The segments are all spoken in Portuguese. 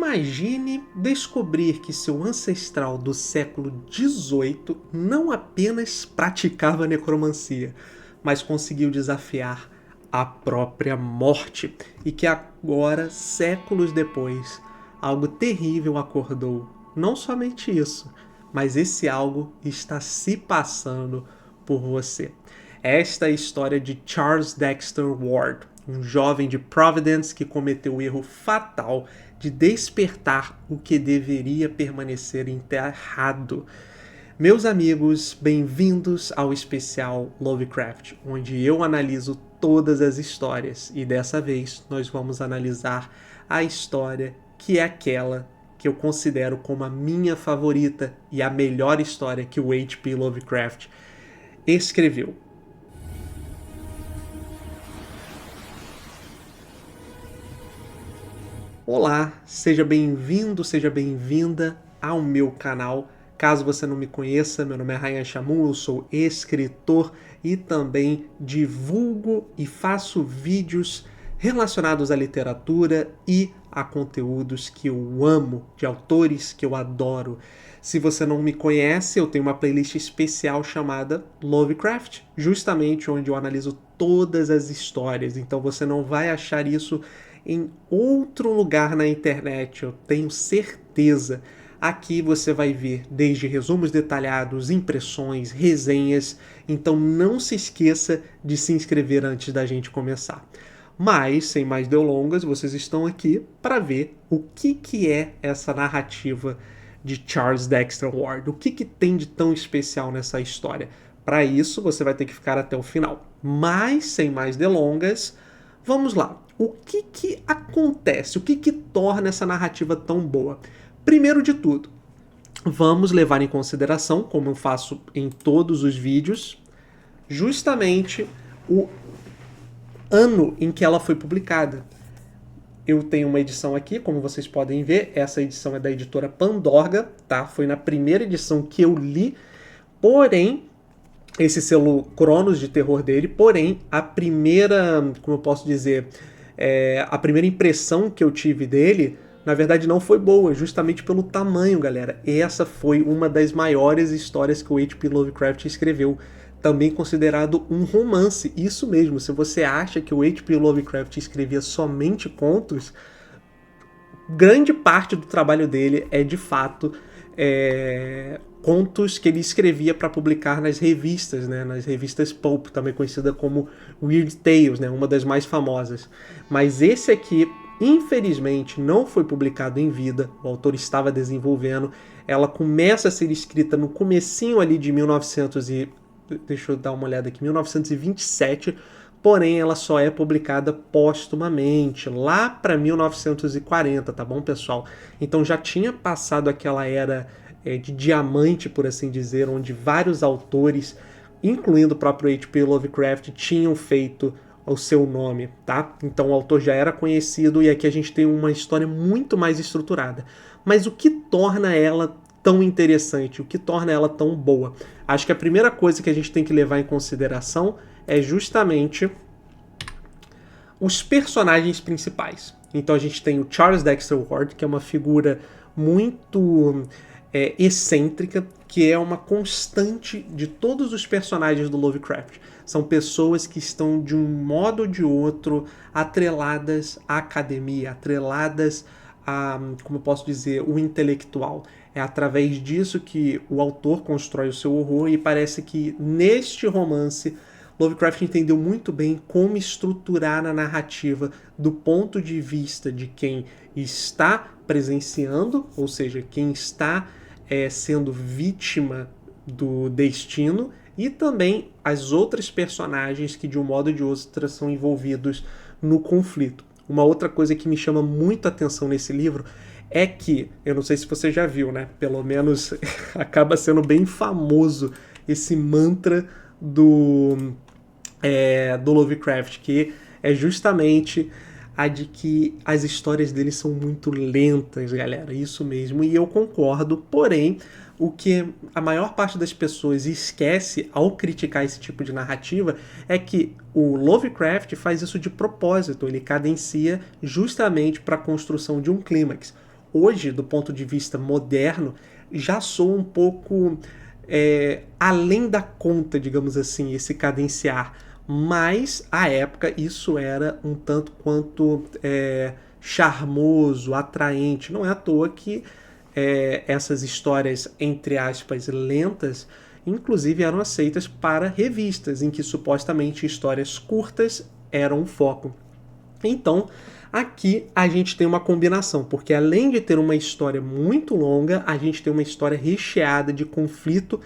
Imagine descobrir que seu ancestral do século XVIII não apenas praticava necromancia, mas conseguiu desafiar a própria morte e que agora, séculos depois, algo terrível acordou. Não somente isso, mas esse algo está se passando por você. Esta é a história de Charles Dexter Ward, um jovem de Providence que cometeu o erro fatal de despertar o que deveria permanecer enterrado. Meus amigos, bem-vindos ao especial Lovecraft, onde eu analiso todas as histórias e dessa vez nós vamos analisar a história que é aquela que eu considero como a minha favorita e a melhor história que o H.P. Lovecraft escreveu. Olá, seja bem-vindo, seja bem-vinda ao meu canal. Caso você não me conheça, meu nome é Ryan Chamun, eu sou escritor e também divulgo e faço vídeos relacionados à literatura e a conteúdos que eu amo, de autores que eu adoro. Se você não me conhece, eu tenho uma playlist especial chamada Lovecraft, justamente onde eu analiso todas as histórias, então você não vai achar isso em outro lugar na internet, eu tenho certeza. Aqui você vai ver desde resumos detalhados, impressões, resenhas, então não se esqueça de se inscrever antes da gente começar. Mas, sem mais delongas, vocês estão aqui para ver o que é essa narrativa de Charles Dexter Ward, o que tem de tão especial nessa história. Para isso, você vai ter que ficar até o final. Mas, sem mais delongas, vamos lá. O que acontece? O que torna essa narrativa tão boa? Primeiro de tudo, vamos levar em consideração, como eu faço em todos os vídeos, justamente o ano em que ela foi publicada. Eu tenho uma edição aqui, como vocês podem ver, essa edição é da editora Pandorga, tá? Foi na primeira edição que eu li, porém, esse selo Cronos de terror dele, porém, a primeira, como eu posso dizer, a primeira impressão que eu tive dele, na verdade não foi boa, justamente pelo tamanho, galera. Essa foi uma das maiores histórias que o H.P. Lovecraft escreveu, também considerado um romance. Isso mesmo, se você acha que o H.P. Lovecraft escrevia somente contos, grande parte do trabalho dele é, de fato, contos que ele escrevia para publicar nas revistas, né? Nas revistas pulp, também conhecida como Weird Tales, né? Uma das mais famosas. Mas esse aqui, infelizmente, não foi publicado em vida, o autor estava desenvolvendo. Ela começa a ser escrita no comecinho ali de deixa eu dar uma olhada aqui, 1927, porém ela só é publicada póstumamente, lá para 1940, tá bom, pessoal? Então já tinha passado aquela era de diamante, por assim dizer, onde vários autores, incluindo o próprio H.P. Lovecraft, tinham feito o seu nome, tá? Então o autor já era conhecido e aqui a gente tem uma história muito mais estruturada. Mas o que torna ela tão interessante, o que torna ela tão boa? Acho que a primeira coisa que a gente tem que levar em consideração é justamente os personagens principais. Então a gente tem o Charles Dexter Ward, que é uma figura muito excêntrica, que é uma constante de todos os personagens do Lovecraft. São pessoas que estão, de um modo ou de outro, atreladas à academia, atreladas a, como eu posso dizer, o intelectual. É através disso que o autor constrói o seu horror e parece que neste romance Lovecraft entendeu muito bem como estruturar a narrativa do ponto de vista de quem está presenciando, ou seja, quem está sendo vítima do destino, e também as outras personagens que de um modo ou de outro são envolvidos no conflito. Uma outra coisa que me chama muito a atenção nesse livro é que, eu não sei se você já viu, né? Pelo menos acaba sendo bem famoso esse mantra do Lovecraft, que é justamente a de que as histórias dele são muito lentas, galera. Isso mesmo, e eu concordo, porém, o que a maior parte das pessoas esquece ao criticar esse tipo de narrativa é que o Lovecraft faz isso de propósito, ele cadencia justamente para a construção de um clímax. hoje, do ponto de vista moderno, já soa um pouco além da conta, digamos assim, esse cadenciar. Mas, à época, isso era um tanto quanto charmoso, atraente. Não é à toa que essas histórias, entre aspas, lentas, inclusive eram aceitas para revistas, em que supostamente histórias curtas eram o foco. Então, aqui a gente tem uma combinação, porque além de ter uma história muito longa, a gente tem uma história recheada de conflito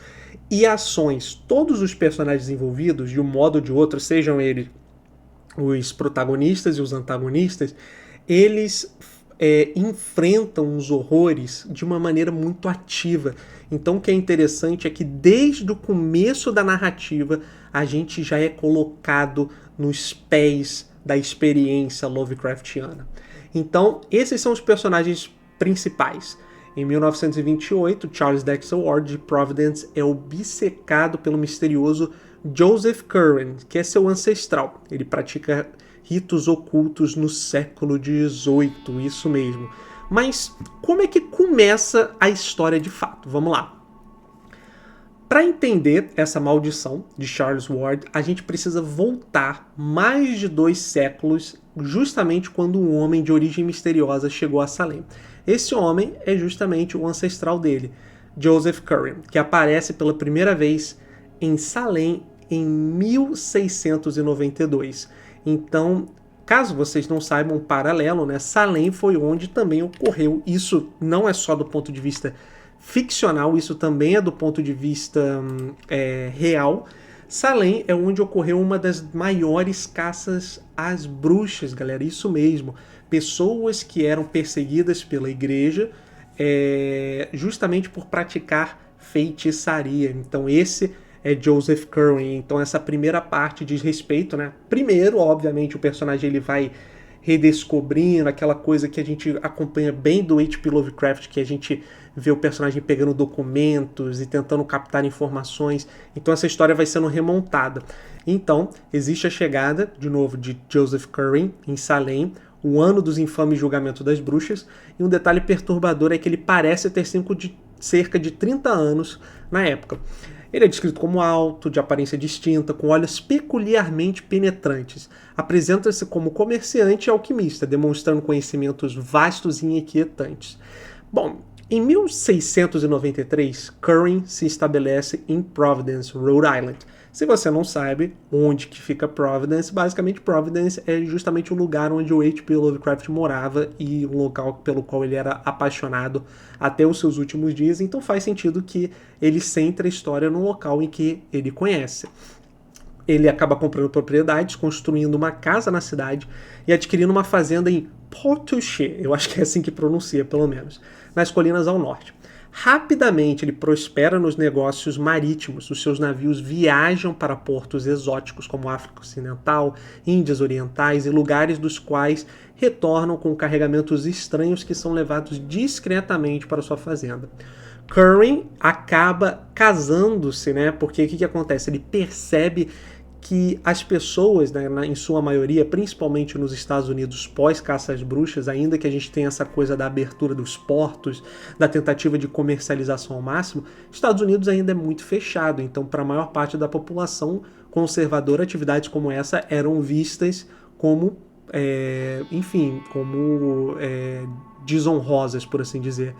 e ações. Todos os personagens envolvidos, de um modo ou de outro, sejam eles os protagonistas e os antagonistas, eles enfrentam os horrores de uma maneira muito ativa. Então o que é interessante é que desde o começo da narrativa a gente já é colocado nos pés da experiência Lovecraftiana. Então esses são os personagens principais. Em 1928, Charles Dexter Ward de Providence é obcecado pelo misterioso Joseph Curwen, que é seu ancestral. Ele pratica ritos ocultos no século XVIII, isso mesmo. Mas como é que começa a história de fato? Vamos lá. Para entender essa maldição de Charles Ward, a gente precisa voltar mais de 2 séculos, justamente quando um homem de origem misteriosa chegou a Salem. Esse homem é justamente o ancestral dele, Joseph Curwen, que aparece pela primeira vez em Salem em 1692. Então, caso vocês não saibam, um paralelo, né? Salem foi onde também ocorreu. Isso não é só do ponto de vista ficcional, isso também é do ponto de vista real. Salem é onde ocorreu uma das maiores caças às bruxas, galera, isso mesmo. Pessoas que eram perseguidas pela igreja justamente por praticar feitiçaria. Então esse é Joseph Curwen. Então essa primeira parte diz respeito, né? Primeiro, obviamente, o personagem ele vai redescobrindo aquela coisa que a gente acompanha bem do H.P. Lovecraft, que a gente vê o personagem pegando documentos e tentando captar informações. Então essa história vai sendo remontada. Então, existe a chegada, de novo, de Joseph Curwen em Salem, o ano dos infames julgamentos das bruxas, e um detalhe perturbador é que ele parece ter cerca de 30 anos na época. Ele é descrito como alto, de aparência distinta, com olhos peculiarmente penetrantes. Apresenta-se como comerciante e alquimista, demonstrando conhecimentos vastos e inquietantes. Bom, em 1693, Curwen se estabelece em Providence, Rhode Island. Se você não sabe onde que fica Providence, basicamente Providence é justamente o lugar onde o H.P. Lovecraft morava e um local pelo qual ele era apaixonado até os seus últimos dias, então faz sentido que ele centre a história no local em que ele conhece. Ele acaba comprando propriedades, construindo uma casa na cidade e adquirindo uma fazenda em Portouche, eu acho que é assim que pronuncia, pelo menos, nas colinas ao norte. Rapidamente ele prospera nos negócios marítimos. Os seus navios viajam para portos exóticos como África Ocidental, Índias Orientais e lugares dos quais retornam com carregamentos estranhos que são levados discretamente para sua fazenda. Curwen acaba casando-se, né? Porque o que acontece? Ele percebe que as pessoas, né, em sua maioria, principalmente nos Estados Unidos pós-caça às bruxas, ainda que a gente tenha essa coisa da abertura dos portos, da tentativa de comercialização ao máximo, Estados Unidos ainda é muito fechado. Então, para a maior parte da população conservadora, atividades como essa eram vistas como, desonrosas, por assim dizer.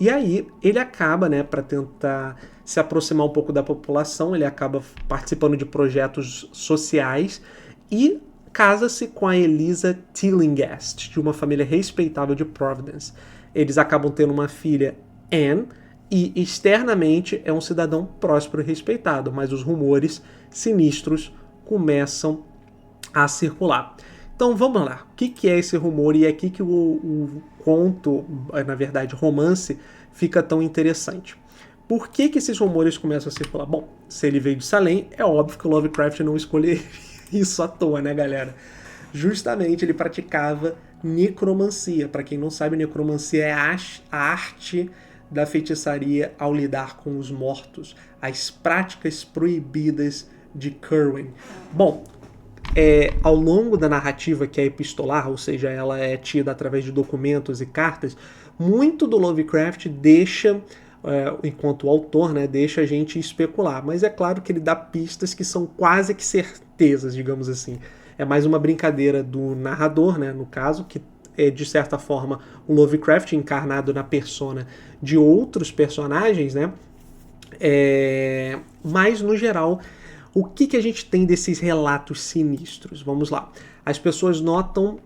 E aí ele acaba, né, para tentar se aproximar um pouco da população, ele acaba participando de projetos sociais e casa-se com a Eliza Tillinghast, de uma família respeitável de Providence. Eles acabam tendo uma filha, Anne, e externamente é um cidadão próspero e respeitado, mas os rumores sinistros começam a circular. Então vamos lá, o que é esse rumor? E é aqui que o conto, na verdade romance, fica tão interessante. Por que esses rumores começam a circular? Bom, se ele veio de Salem, é óbvio que o Lovecraft não escolheria isso à toa, né, galera? Justamente ele praticava necromancia. Para quem não sabe, necromancia é a arte da feitiçaria ao lidar com os mortos, as práticas proibidas de Curwen. Bom, ao longo da narrativa, que é epistolar, ou seja, ela é tida através de documentos e cartas, muito do Lovecraft deixa, enquanto autor, né, deixa a gente especular. Mas é claro que ele dá pistas que são quase que certezas, digamos assim. É mais uma brincadeira do narrador, né, no caso, que é, de certa forma, o Lovecraft encarnado na persona de outros personagens, né? Mas, no geral, o que a gente tem desses relatos sinistros? Vamos lá. As pessoas notam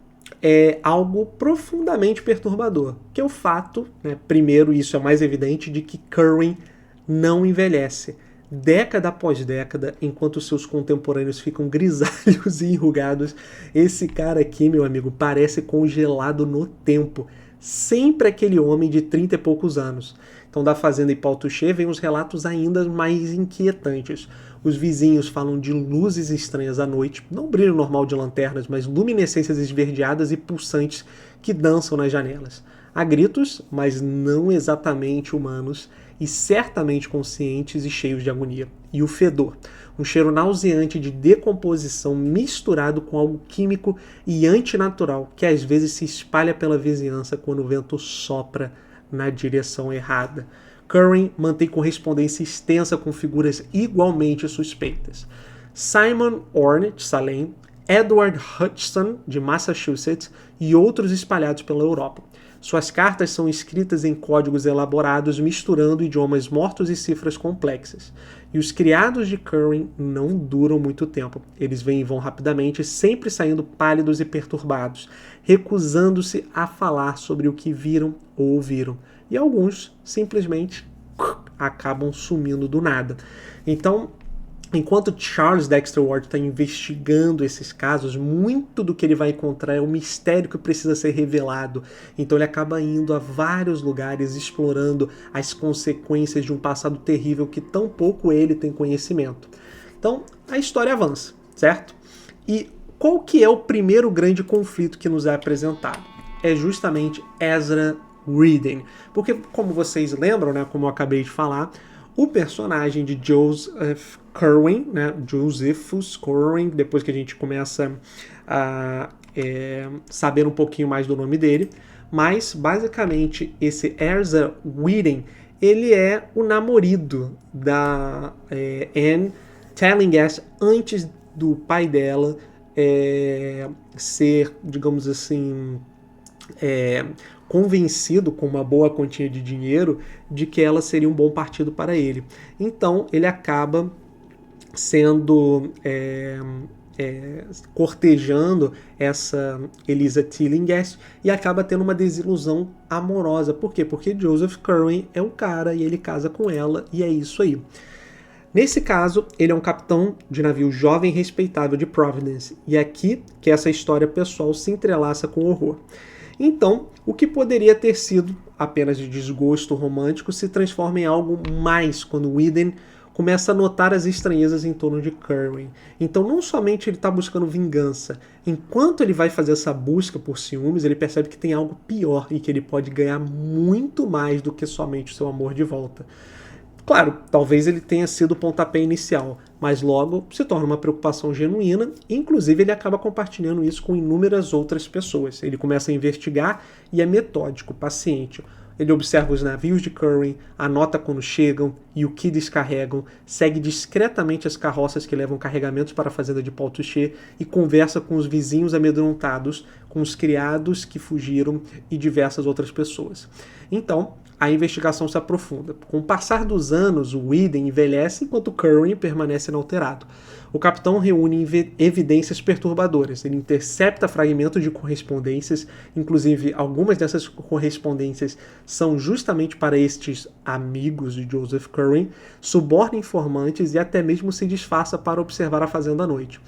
algo profundamente perturbador, que é o fato, né, primeiro, isso é mais evidente, de que Curwen não envelhece. Década após década, enquanto seus contemporâneos ficam grisalhos e enrugados, esse cara aqui, meu amigo, parece congelado no tempo. Sempre aquele homem de 30 e poucos anos. Então, da fazenda em Pau Touché vem os relatos ainda mais inquietantes. Os vizinhos falam de luzes estranhas à noite, não brilho normal de lanternas, mas luminescências esverdeadas e pulsantes que dançam nas janelas. Há gritos, mas não exatamente humanos, e certamente conscientes e cheios de agonia. E o fedor, um cheiro nauseante de decomposição misturado com algo químico e antinatural, que às vezes se espalha pela vizinhança quando o vento sopra na direção errada. Curwen mantém correspondência extensa com figuras igualmente suspeitas. Simon Orne, de Salem, Edward Hutchinson, de Massachusetts, e outros espalhados pela Europa. Suas cartas são escritas em códigos elaborados misturando idiomas mortos e cifras complexas. E os criados de Curwen não duram muito tempo. Eles vêm e vão rapidamente, sempre saindo pálidos e perturbados, recusando-se a falar sobre o que viram ou ouviram. E alguns simplesmente acabam sumindo do nada. Então, enquanto Charles Dexter Ward está investigando esses casos, muito do que ele vai encontrar é um mistério que precisa ser revelado. Então ele acaba indo a vários lugares, explorando as consequências de um passado terrível que tão pouco ele tem conhecimento. Então a história avança, certo? E qual que é o primeiro grande conflito que nos é apresentado? É justamente Ezra Reading. Porque, como vocês lembram, né, como eu acabei de falar, o personagem de Joseph Curwen, né, Josephus Curwen, depois que a gente começa a saber um pouquinho mais do nome dele, mas basicamente esse Ezra Reading, ele é o namorado da Anne Tallingas antes do pai dela ser, digamos assim, convencido com uma boa quantia de dinheiro de que ela seria um bom partido para ele. Então ele acaba sendo cortejando essa Eliza Tillinghast e acaba tendo uma desilusão amorosa. Por quê? Porque Joseph Curwen é o cara e ele casa com ela e é isso aí. Nesse caso, ele é um capitão de navio jovem e respeitável de Providence, e é aqui que essa história pessoal se entrelaça com o horror. Então, o que poderia ter sido apenas de desgosto romântico se transforma em algo mais quando Whedon começa a notar as estranhezas em torno de Curwen. Então, não somente ele está buscando vingança, enquanto ele vai fazer essa busca por ciúmes, ele percebe que tem algo pior e que ele pode ganhar muito mais do que somente o seu amor de volta. Claro, talvez ele tenha sido o pontapé inicial, mas logo se torna uma preocupação genuína, e inclusive ele acaba compartilhando isso com inúmeras outras pessoas. Ele começa a investigar e é metódico, paciente. Ele observa os navios de Curwen, anota quando chegam e o que descarregam, segue discretamente as carroças que levam carregamentos para a fazenda de Pau Touché e conversa com os vizinhos amedrontados, com os criados que fugiram e diversas outras pessoas. Então, a investigação se aprofunda. Com o passar dos anos, o Whedon envelhece enquanto Curwen permanece inalterado. O capitão reúne evidências perturbadoras. Ele intercepta fragmentos de correspondências, inclusive algumas dessas correspondências são justamente para estes amigos de Joseph Curwen, suborna informantes e até mesmo se disfarça para observar a fazenda à noite.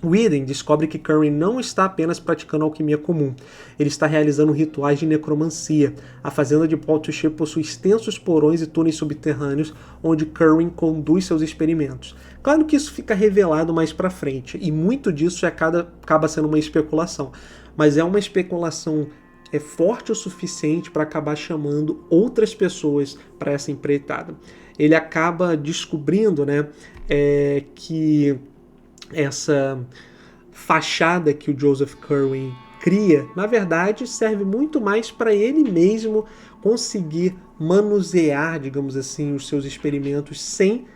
Whedon descobre que Curwen não está apenas praticando alquimia comum, ele está realizando rituais de necromancia. A fazenda de Pau Touché possui extensos porões e túneis subterrâneos onde Curwen conduz seus experimentos. Claro que isso fica revelado mais pra frente, e muito disso acaba sendo uma especulação, mas é uma especulação forte o suficiente para acabar chamando outras pessoas para essa empreitada. Ele acaba descobrindo, né, que essa fachada que o Joseph Curwen cria, na verdade, serve muito mais para ele mesmo conseguir manusear, digamos assim, os seus experimentos sem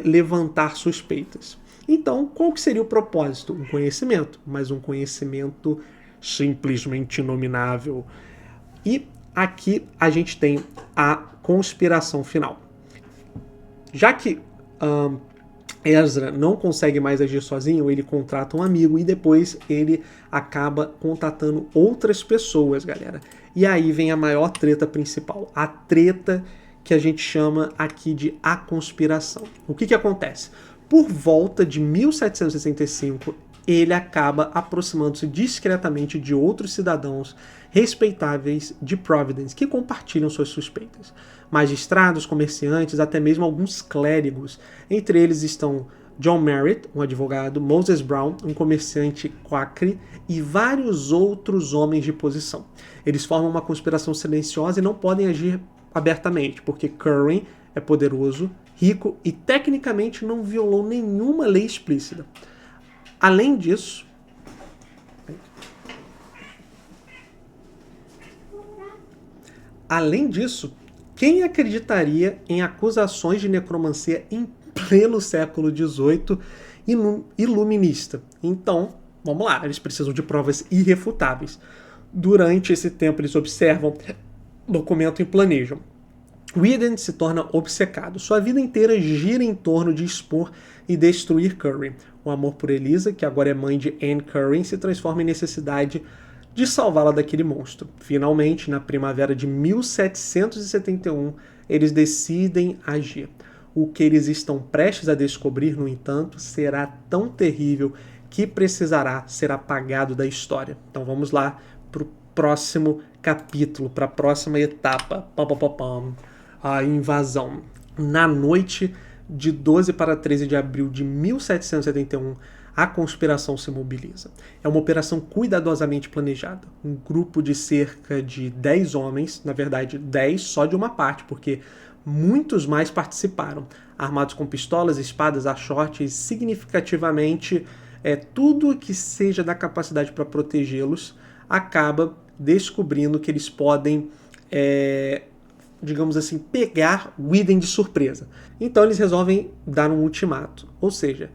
levantar suspeitas. Então, qual que seria o propósito? Um conhecimento, mas um conhecimento simplesmente inominável. E aqui a gente tem a conspiração final. Já que Ezra não consegue mais agir sozinho, ele contrata um amigo e depois ele acaba contatando outras pessoas, galera. E aí vem a maior treta principal, a treta que a gente chama aqui de a conspiração. O que acontece? Por volta de 1765, ele acaba aproximando-se discretamente de outros cidadãos respeitáveis de Providence que compartilham suas suspeitas. Magistrados, comerciantes, até mesmo alguns clérigos. Entre eles estão John Merritt, um advogado, Moses Brown, um comerciante quacre e vários outros homens de posição. Eles formam uma conspiração silenciosa e não podem agir abertamente, porque Curwen é poderoso, rico e tecnicamente não violou nenhuma lei explícita. Além disso, quem acreditaria em acusações de necromancia em pleno século XVIII iluminista? Então, vamos lá, eles precisam de provas irrefutáveis. Durante esse tempo, eles observam, documentam e planejam. Whedon se torna obcecado. Sua vida inteira gira em torno de expor e destruir Curwen. O amor por Elisa, que agora é mãe de Anne Curwen, se transforma em necessidade de salvá-la daquele monstro. Finalmente, na primavera de 1771, eles decidem agir. O que eles estão prestes a descobrir, no entanto, será tão terrível que precisará ser apagado da história. Então vamos lá para o próximo capítulo, para a próxima etapa. A invasão. Na noite de 12 para 13 de abril de 1771, a conspiração se mobiliza. É uma operação cuidadosamente planejada. Um grupo de cerca de 10 homens, na verdade 10 só de uma parte, porque muitos mais participaram, armados com pistolas, espadas, achotes, significativamente tudo que seja da capacidade para protegê-los, acaba descobrindo que eles podem digamos assim, pegar Whedon de surpresa. Então eles resolvem dar um ultimato, ou seja,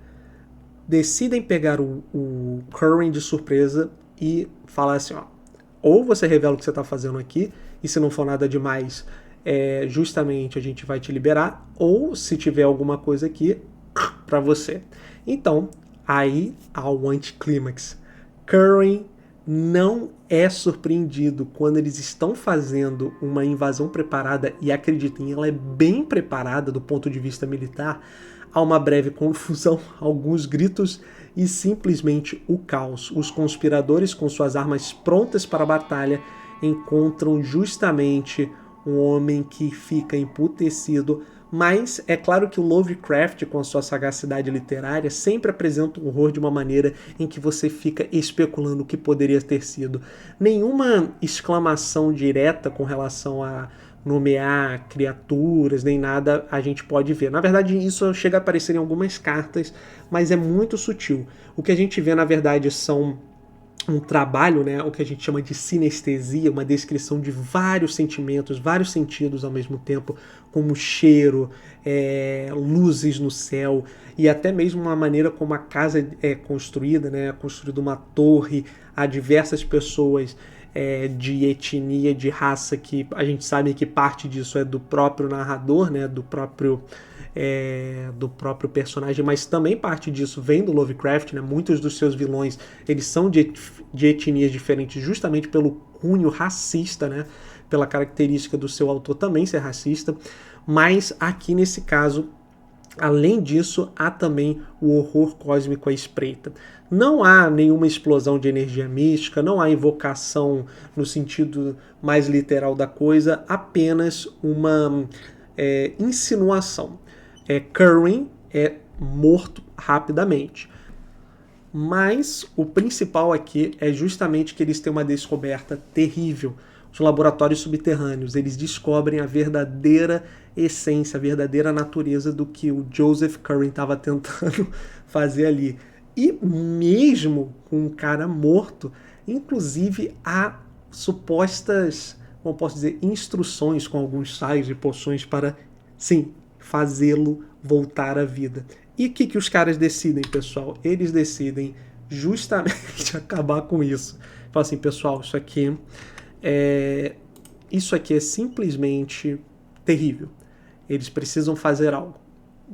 decidem pegar o Curwen de surpresa e falar assim, ó, ou você revela o que você está fazendo aqui, e se não for nada demais, justamente a gente vai te liberar, ou se tiver alguma coisa aqui, para você. Então, aí há o anticlímax. Curwen não é surpreendido quando eles estão fazendo uma invasão preparada, e acreditem, ela é bem preparada do ponto de vista militar. Há uma breve confusão, alguns gritos e simplesmente o caos. Os conspiradores, com suas armas prontas para a batalha, encontram justamente um homem que fica emputecido. Mas é claro que o Lovecraft, com a sua sagacidade literária, sempre apresenta o horror de uma maneira em que você fica especulando o que poderia ter sido. Nenhuma exclamação direta com relação a nomear criaturas, nem nada a gente pode ver. Na verdade, isso chega a aparecer em algumas cartas, mas é muito sutil. O que a gente vê, na verdade, são um trabalho, né, o que a gente chama de sinestesia, uma descrição de vários sentimentos, vários sentidos ao mesmo tempo, como cheiro, luzes no céu, e até mesmo uma maneira como a casa é construída, né, construída uma torre, há diversas pessoas de etnia, de raça, que a gente sabe que parte disso é do próprio narrador, né, do próprio personagem, mas também parte disso vem do Lovecraft, né? Muitos dos seus vilões eles são de etnias diferentes justamente pelo cunho racista, né? Pela característica do seu autor também ser racista, mas aqui nesse caso, além disso, há também o horror cósmico à espreita. Não há nenhuma explosão de energia mística, não há invocação no sentido mais literal da coisa, apenas uma insinuação. Curwen é morto rapidamente. Mas o principal aqui é justamente que eles têm uma descoberta terrível. Os laboratórios subterrâneos, eles descobrem a verdadeira essência, a verdadeira natureza do que o Joseph Curwen estava tentando fazer ali. E mesmo com um cara morto, inclusive há supostas, como posso dizer, instruções com alguns sais e poções para, sim, fazê-lo voltar à vida. E o que os caras decidem, pessoal? Eles decidem justamente acabar com isso. Fala assim, pessoal, isso aqui é simplesmente terrível. Eles precisam fazer algo,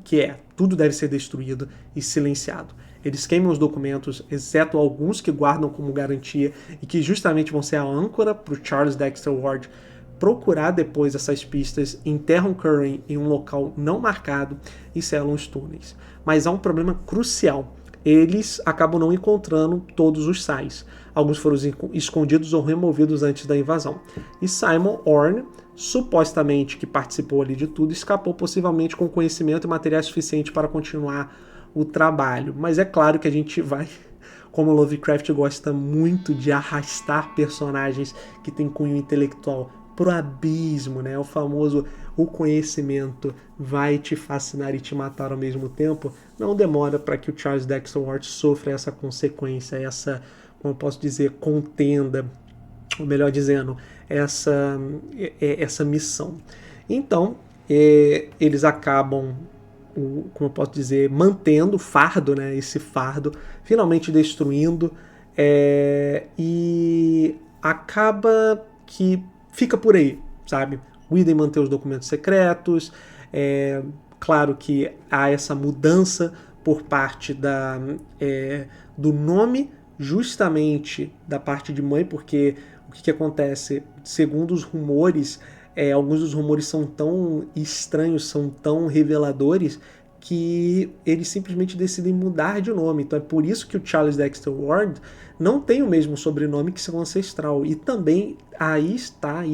que é, tudo deve ser destruído e silenciado. Eles queimam os documentos, exceto alguns que guardam como garantia e que justamente vão ser a âncora para o Charles Dexter Ward procurar depois essas pistas, enterram Curran em um local não marcado e selam os túneis. Mas há um problema crucial. Eles acabam não encontrando todos os sais. Alguns foram escondidos ou removidos antes da invasão. E Simon Orne, supostamente que participou ali de tudo, escapou possivelmente com conhecimento e material suficiente para continuar o trabalho. Mas é claro que a gente vai, como Lovecraft gosta muito de arrastar personagens que têm cunho intelectual pro abismo, né? O famoso o conhecimento vai te fascinar e te matar ao mesmo tempo. Não demora para que o Charles Dexter Ward sofra essa consequência, essa, como eu posso dizer, contenda, ou melhor dizendo, essa missão. Então, eles acabam, como eu posso dizer, mantendo o fardo, né? Esse fardo, finalmente destruindo, e acaba que fica por aí, sabe? O Whedon mantém os documentos secretos, claro que há essa mudança por parte do nome, justamente da parte de mãe, porque o que acontece? Segundo os rumores, alguns dos rumores são tão estranhos, são tão reveladores, que eles simplesmente decidem mudar de nome. Então é por isso que o Charles Dexter Ward não tem o mesmo sobrenome que seu ancestral. E também aí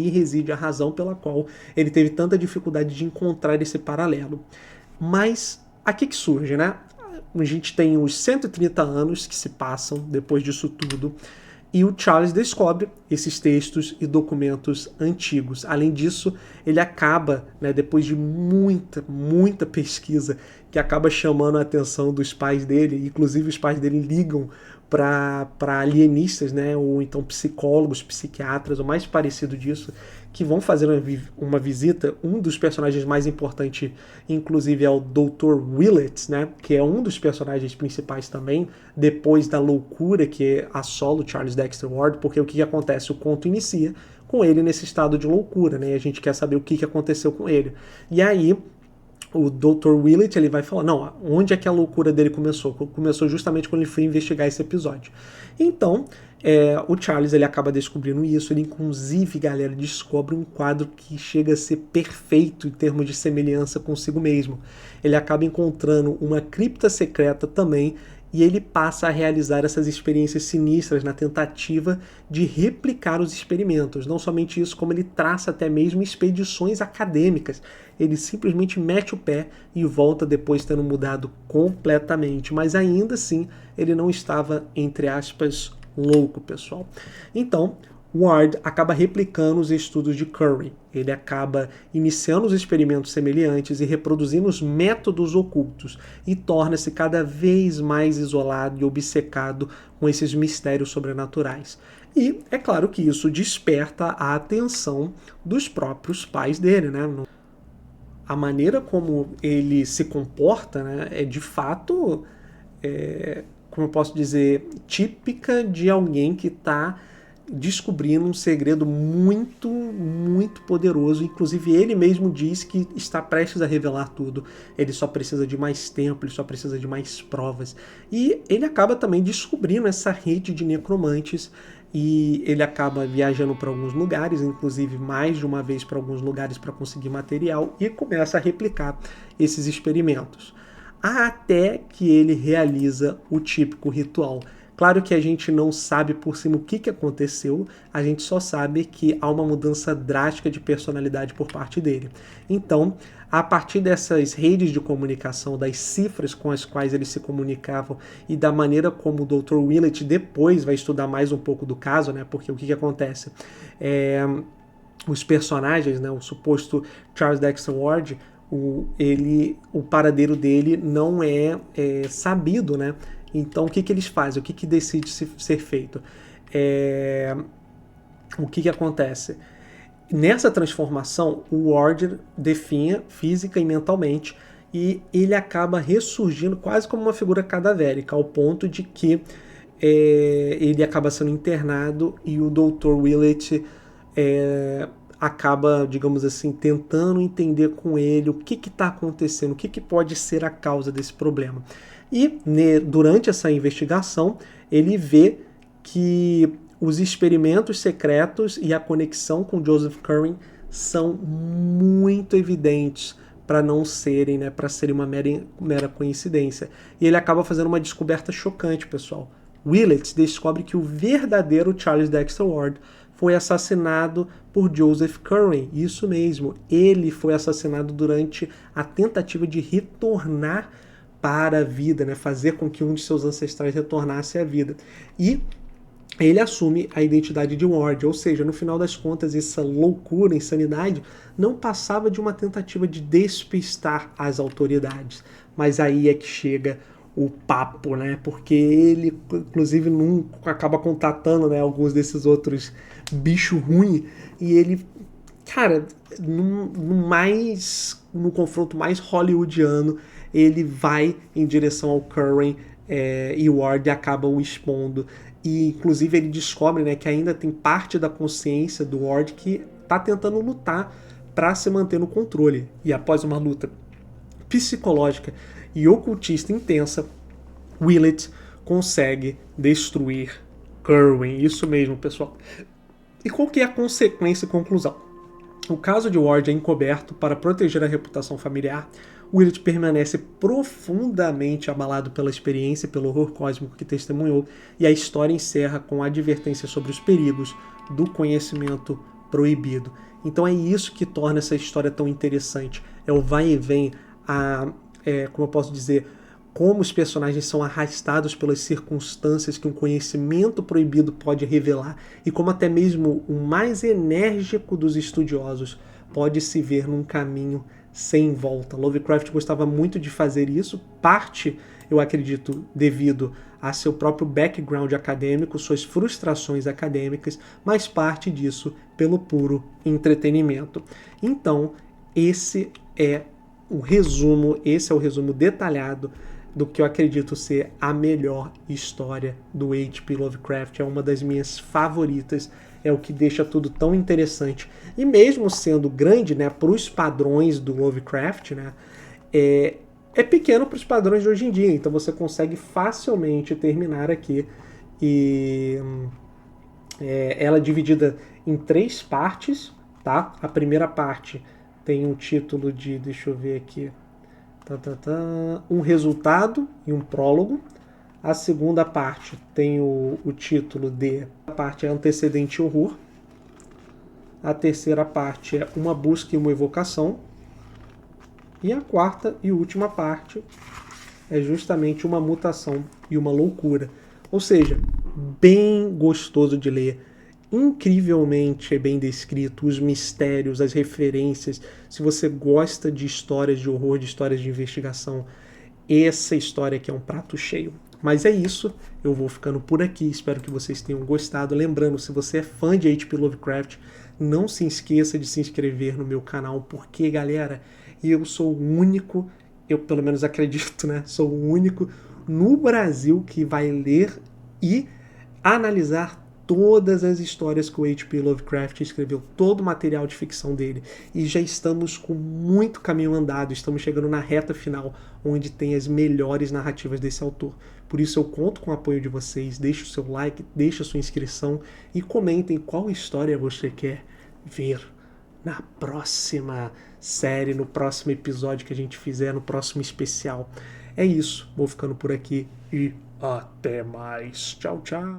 reside a razão pela qual ele teve tanta dificuldade de encontrar esse paralelo. Mas aqui que surge, né? A gente tem os 130 anos que se passam depois disso tudo, e o Charles descobre esses textos e documentos antigos. Além disso, ele acaba, né, depois de muita pesquisa, que acaba chamando a atenção dos pais dele, inclusive os pais dele ligam para alienistas, né, ou então psicólogos, psiquiatras, o mais parecido disso, que vão fazer uma visita. Um dos personagens mais importantes, inclusive, é o Dr. Willett, né, que é um dos personagens principais também, depois da loucura que assola o Charles Dexter Ward, porque o que acontece? O conto inicia com ele nesse estado de loucura, né, e a gente quer saber o que aconteceu com ele. E aí, o Dr. Willett, ele vai falar, não, onde é que a loucura dele começou? Começou justamente quando ele foi investigar esse episódio. Então, o Charles, ele acaba descobrindo isso, ele inclusive, galera, descobre um quadro que chega a ser perfeito em termos de semelhança consigo mesmo. Ele acaba encontrando uma cripta secreta também, e ele passa a realizar essas experiências sinistras na tentativa de replicar os experimentos. Não somente isso, como ele traça até mesmo expedições acadêmicas. Ele simplesmente mete o pé e volta depois tendo mudado completamente. Mas ainda assim, ele não estava, entre aspas, louco, pessoal. Então, Ward acaba replicando os estudos de Curran. Ele acaba iniciando os experimentos semelhantes e reproduzindo os métodos ocultos e torna-se cada vez mais isolado e obcecado com esses mistérios sobrenaturais. E é claro que isso desperta a atenção dos próprios pais dele, né? A maneira como ele se comporta, né, é de fato, como eu posso dizer, típica de alguém que está descobrindo um segredo muito poderoso. Inclusive ele mesmo diz que está prestes a revelar tudo. Ele só precisa de mais tempo, ele só precisa de mais provas. E ele acaba também descobrindo essa rede de necromantes, e ele acaba viajando para alguns lugares, inclusive mais de uma vez para alguns lugares para conseguir material, e começa a replicar esses experimentos. Até que ele realiza o típico ritual. Claro que a gente não sabe por cima o que aconteceu, a gente só sabe que há uma mudança drástica de personalidade por parte dele. Então, a partir dessas redes de comunicação, das cifras com as quais eles se comunicavam e da maneira como o Dr. Willett depois vai estudar mais um pouco do caso, né? Porque o que acontece? Os personagens, né? O suposto Charles Dexter Ward, o paradeiro dele não é sabido, né? Então, o que eles fazem? O que decide ser feito? O que acontece? Nessa transformação, o Ward definha física e mentalmente, e ele acaba ressurgindo quase como uma figura cadavérica, ao ponto de que ele acaba sendo internado e o Dr. Willett acaba, digamos assim, tentando entender com ele o que está acontecendo, o que pode ser a causa desse problema. E durante essa investigação, ele vê que os experimentos secretos e a conexão com Joseph Curran são muito evidentes para não serem, né, para serem uma mera coincidência. E ele acaba fazendo uma descoberta chocante, pessoal. Willett descobre que o verdadeiro Charles Dexter Ward foi assassinado por Joseph Curran. Isso mesmo, ele foi assassinado durante a tentativa de retornar para a vida, né, fazer com que um de seus ancestrais retornasse à vida. E ele assume a identidade de Ward, ou seja, no final das contas, essa loucura, insanidade, não passava de uma tentativa de despistar as autoridades. Mas aí é que chega o papo, né? Porque ele, inclusive, acaba contatando, né, alguns desses outros bichos ruins, e ele, cara, no confronto mais hollywoodiano, ele vai em direção ao Curran, e o Ward acaba o expondo. E, inclusive, ele descobre, né, que ainda tem parte da consciência do Ward que está tentando lutar para se manter no controle. E após uma luta psicológica e ocultista intensa, Willett consegue destruir Curran. Isso mesmo, pessoal. E qual que é a consequência e conclusão? O caso de Ward é encoberto para proteger a reputação familiar. Willett permanece profundamente abalado pela experiência e pelo horror cósmico que testemunhou, e a história encerra com a advertência sobre os perigos do conhecimento proibido. Então é isso que torna essa história tão interessante. É o vai e vem, como eu posso dizer, como os personagens são arrastados pelas circunstâncias que um conhecimento proibido pode revelar, e como até mesmo o mais enérgico dos estudiosos pode se ver num caminho sem volta. Lovecraft gostava muito de fazer isso, parte, eu acredito, devido a seu próprio background acadêmico, suas frustrações acadêmicas, mas parte disso pelo puro entretenimento. Então, esse é o resumo detalhado do que eu acredito ser a melhor história do H.P. Lovecraft. É uma das minhas favoritas, é o que deixa tudo tão interessante. E mesmo sendo grande, né, para os padrões do Lovecraft, né, é pequeno para os padrões de hoje em dia, então você consegue facilmente terminar aqui. E ela é dividida em 3 partes, tá? A primeira parte tem um título de, deixa eu ver aqui, um resultado e um prólogo. A segunda parte tem o título de, a parte é antecedente e horror. A terceira parte é uma busca e uma evocação. E a quarta e última parte é justamente uma mutação e uma loucura. Ou seja, bem gostoso de ler, incrivelmente bem descrito, os mistérios, as referências. Se você gosta de histórias de horror, de histórias de investigação, essa história aqui é um prato cheio. Mas é isso, eu vou ficando por aqui, espero que vocês tenham gostado. Lembrando, se você é fã de H.P. Lovecraft, não se esqueça de se inscrever no meu canal, porque, galera, eu sou o único, eu pelo menos acredito, né? Sou o único no Brasil que vai ler e analisar todas as histórias que o H.P. Lovecraft escreveu, todo o material de ficção dele. E já estamos com muito caminho andado, estamos chegando na reta final, onde tem as melhores narrativas desse autor. Por isso eu conto com o apoio de vocês, deixe o seu like, deixe a sua inscrição e comentem qual história você quer ver na próxima série, no próximo episódio que a gente fizer, no próximo especial. É isso, vou ficando por aqui e até mais. Tchau, tchau.